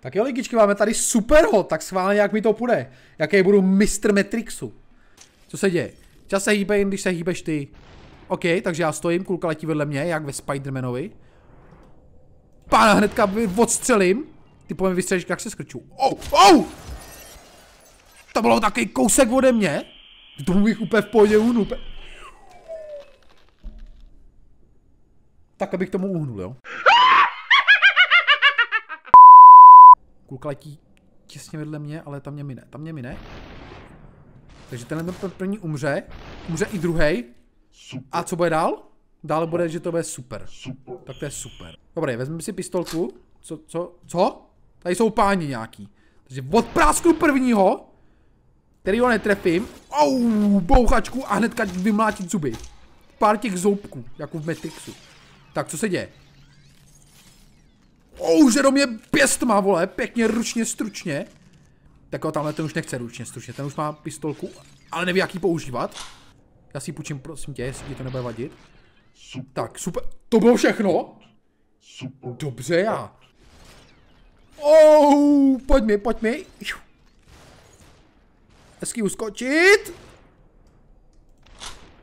Tak jo, lidičky, máme tady super hot, tak schválně, jak mi to půjde. Jaký budu mistr Matrixu. Co se děje? Čas se hýbe jen, když se hýbeš ty. OK, takže já stojím, kulka letí vedle mě, jak ve Spidermanovi. Pána hnedka odstřelím. Ty po mě vystřelíš, jak se skrču. To bylo takový kousek ode mě. Tomu bych úplně v pohodě uhnul. Tak, abych tomu uhnul, jo. Kulka letí těsně vedle mě, ale tam mě mine. Takže tenhle první umře. Umře i druhej. A co bude dál? Dále bude, že to bude super. Tak to je super. Dobrý, vezmeme si pistolku. Co? Tady jsou páni nějaký. Takže odprásknu prvního, který ho netrefím. Bouchačku a hnedka vymlátit zuby. Pár těch zoubků, jako v Matrixu. Tak, co se děje? Že do mě pěst má, vole, pěkně ručně, stručně. Tak jo, tamhle ten už nechce ručně, stručně, ten už má pistolku, ale neví, jak ji používat. Já si ji půjčím, prosím tě, jestli ti to nebude vadit. Tak, super, to bylo všechno? Dobře, já. Pojď mi. Hezky uskočit.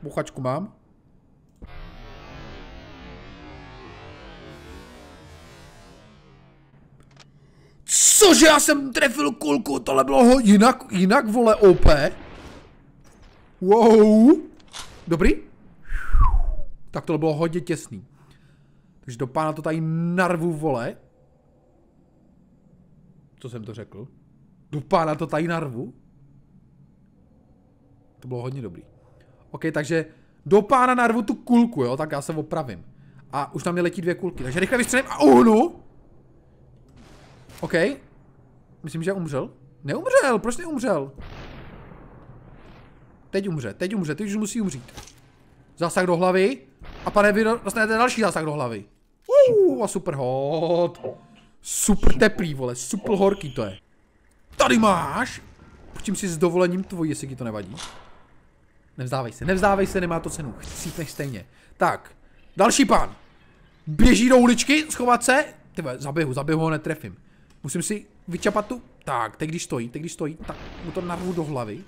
Buchačku mám. Cože, já jsem trefil kulku, tohle bylo jinak vole, OP. Wow. Dobrý? Tak tohle bylo hodně těsný. Takže do pána to tady narvu, vole. Co jsem to řekl? Do pána to tady narvu. To bylo hodně dobrý. OK, takže do pána narvu tu kulku, jo, tak já se opravím. A už na mě letí 2 kulky, takže rychle vystřelím a uhnu. OK. Myslím, že umřel. Neumřel, proč neumřel? Teď umře, teď už musí umřít. Zásah do hlavy. A pane, vy dostanete další zásah do hlavy. A super hot. Super teplý, vole, super horký to je. Tady máš. Počím si s dovolením tvojí, jestli ti to nevadí. Nevzdávej se, nemá to cenu. Chcípneš stejně. Tak, další pán. Běží do uličky, schovat se. Tyve, zaběhu ho netrefím. Musím si vyčapat tu. Tak, teď když stojí, tak mu to narvu do hlavy.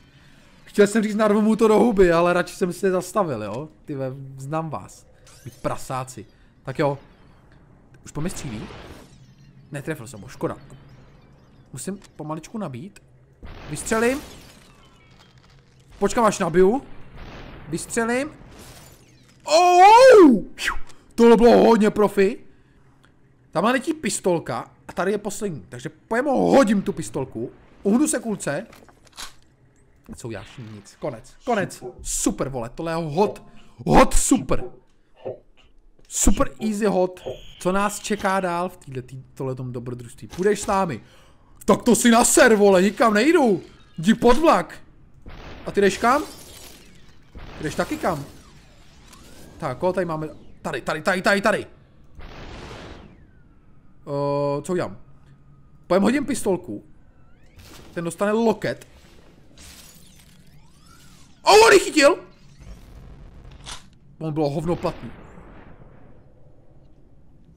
Chtěl jsem říct, narvu mu to do huby, ale radši jsem si zastavil, jo. Tyve, znám vás. Vy prasáci. Tak jo. Už po mě střílí? Netrefil jsem ho, škoda. Musím pomaličku nabít. Vystřelím. Počkám, až nabiju. Vystřelím. Tohle bylo hodně profi. Tamhle letí pistolka a tady je poslední. Takže pojem hodím tu pistolku. Uhnu se kulce. Co uděláš? Nic. Konec. Super, vole. Tohle je hot super. Super easy hot. Co nás čeká dál v tohletom dobrodružství? Půjdeš s námi. Tak to si naser, vole. Nikam nejdu. Jdi pod vlak. A ty jdeš kam? Ty jdeš taky kam? Tak, koho tady máme? Tady. Co udělám? Pojem hodím pistolku. Ten dostane loket. On ji chytil! On bylo hovno platný.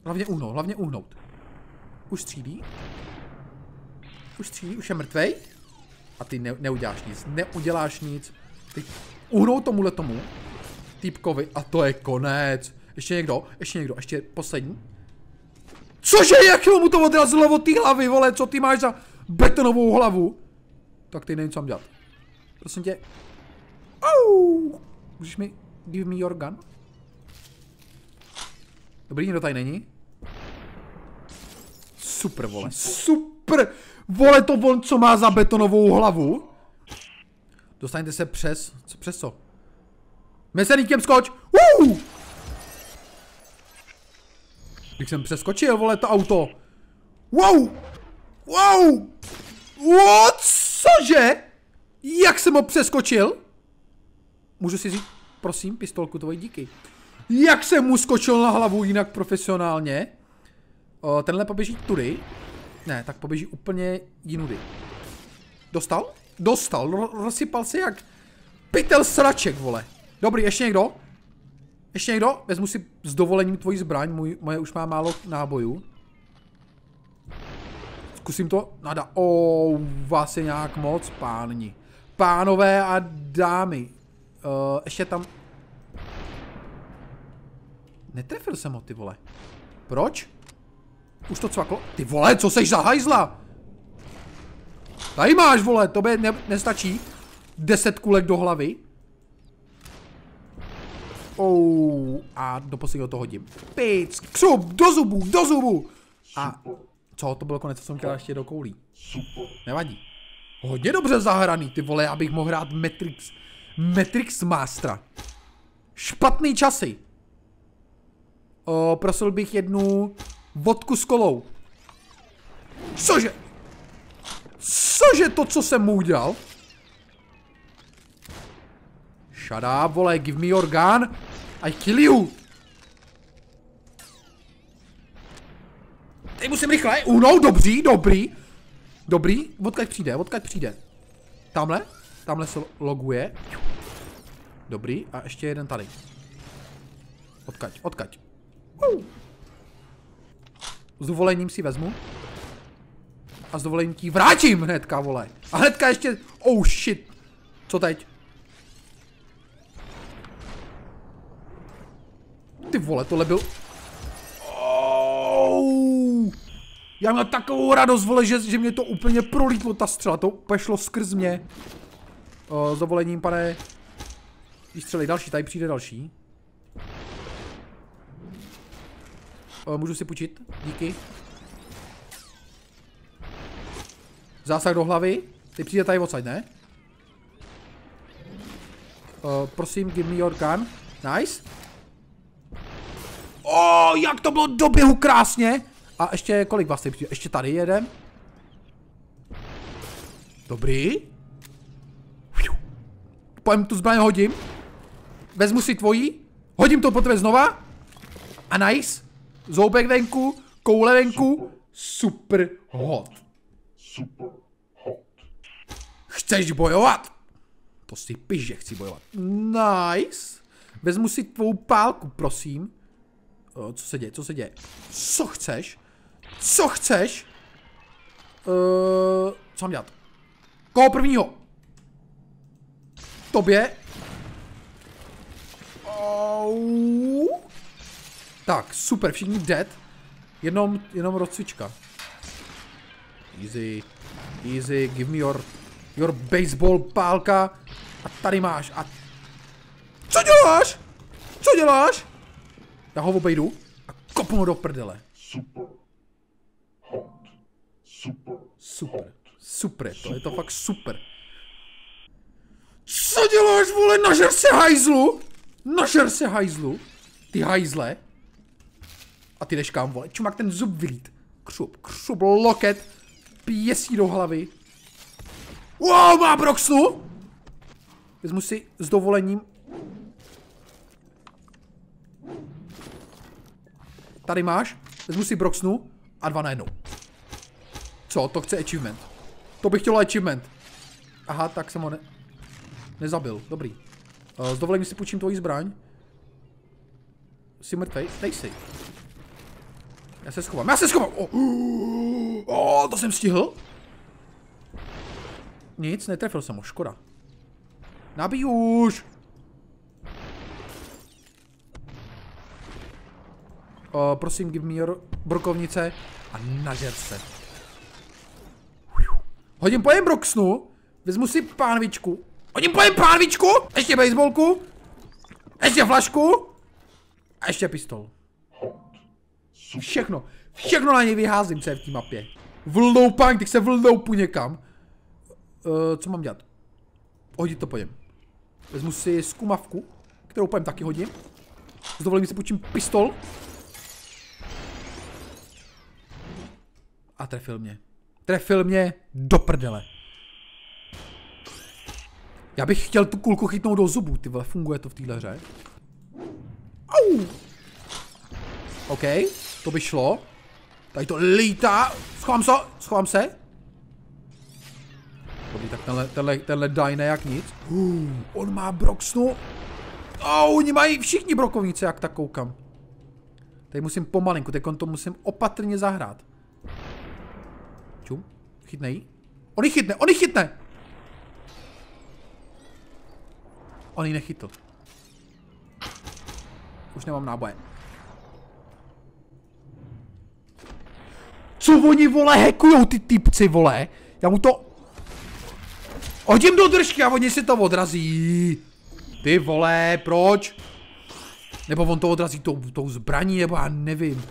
Hlavně uhnout. Už střílí, už je mrtvej. A ty neuděláš nic. Teď uhnout tomu týpkovi a to je konec. Ještě někdo, ještě poslední. Cože, jak mu to odrazilo od té hlavy, vole, co ty máš za betonovou hlavu? Tak ty nevím, co mám dělat. Prosím tě. Můžeš mi give me your gun? Dobrý, nikdo tady není. Super, vole, super! Vole, to on, co má za betonovou hlavu. Dostaňte se přes co? Meseníkem skoč! Když jsem přeskočil, vole, to auto. Wow! Cože? Jak jsem ho přeskočil? Můžu si říct, prosím, pistolku tvoji, díky. Jak jsem mu skočil na hlavu jinak profesionálně? Tenhle poběží tudy. Ne, tak poběží úplně jinudy. Dostal, rozsypal se jak pytel sraček, vole. Dobrý, ještě někdo? Vezmu si s dovolením tvoji zbraň, moje už má málo nábojů. Zkusím to nadat. Vás je nějak moc, páni. Pánové a dámy. Ještě tam... Netrefil jsem ho, ty vole. Proč? Už to cvaklo. Ty vole, co seš za hajzla? Tady máš, vole, tobě nestačí 10 kulek do hlavy. A do posledního to hodím. Pic, křup, do zubu. A co, to bylo konec, co jsem chtěl ještě do koulí. Nevadí. Hodně dobře zahraný, ty vole, abych mohl hrát Matrix Mastera. Špatný časy. Prosil bych jednu vodku s kolou. Cože? Cože to, co jsem mu udělal? Shut up, vole, give me your gun. I kill you. Teď musím rychle. No, dobrý. Odkud přijde. Tamhle se loguje. Dobrý, a ještě jeden tady. Odkud. S dovolením si vezmu. A s dovolením ti vrátím hnedka, vole. A hnedka ještě... shit. Co teď? Ty vole, tohle byl... Já měl takovou radost, vole, že mě to úplně prolítlo, ta střela. To úplně šlo skrz mě. S dovolením, pane... Výstřeli další, tady přijde další. Můžu si půjčit? Díky. Zásah do hlavy. Teď přijde tady odsaď, ne? Prosím, give me your gun. Nice. Jak to bylo do běhu krásně. A ještě kolik vás tady přijde? Ještě tady jeden. Dobrý. Pojem tu zbraň hodím. Vezmu si tvojí. Hodím to po tebe znova. A nice. Zoubek venku. Koule venku. Super hot. Chceš bojovat? To si piš, že chci bojovat. Nice. Vezmu si tvou pálku, prosím. Co se děje? Co chceš? Co mám dělat? Koho prvního? Tobě. Tak, super, všichni dead. Jenom rozcvička. Easy, give me your baseball pálka. A tady máš. A co děláš? Já ho obejdu a kopnu ho do prdele. Super, to je to fakt super. Co děláš, vole, nažer se hajzlu. Ty hajzle. A ty jdeš kam, vole, čumak ten zub vylít. Křup, loket. Pěsí do hlavy. Wow, má broxnu. Vezmu si s dovolením. Tady máš, vezmu si broxnu a 2 najednou. Co, to chce achievement. To bych chtělo achievement. Aha, tak jsem ho nezabil, dobrý. S dovolením si půjčím tvoji zbraň. Jsi mrtvej, dej si. Já se schovám. To jsem stihl. Nic, netrefil jsem ho, škoda. Nabij už. Prosím, give me your brokovnice a nažer se. Hodím pojem broxnu, vezmu si pánvičku. Ještě baseballku. Ještě flašku. A ještě pistol. Všechno na něj vyházím, co je v té mapě. Vloupám, teď se vloupu někam. Co mám dělat? Hodit to pojem. Vezmu si zkumavku, kterou pojem taky hodím. S dovolením si půjčím pistol. A trefil mě do prdele. Já bych chtěl tu kulku chytnout do zubů, ty vole, funguje to v téhle hře. Au! OK, to by šlo. Tady to lítá. Schovám se. Dobrý, tak tenhle daj nejak nic. On má broxnu. Oni mají všichni brokovnice, jak tak koukám. Tady musím pomalinku, teď to musím opatrně zahrát. Čum, chytne jí. On ji chytne, on ji chytne! On ji nechytl. Už nemám náboje. Co oni, vole, hackujou ty typci, vole? Já mu to... Hodím do držky a oni si to odrazí. Ty vole, proč? Nebo on to odrazí tou zbraní, nebo já nevím.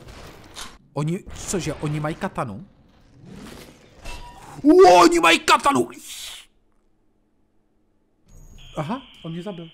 Oni, cože, oni mají katanu? Oni mají katanu! Aha, on mě zabil.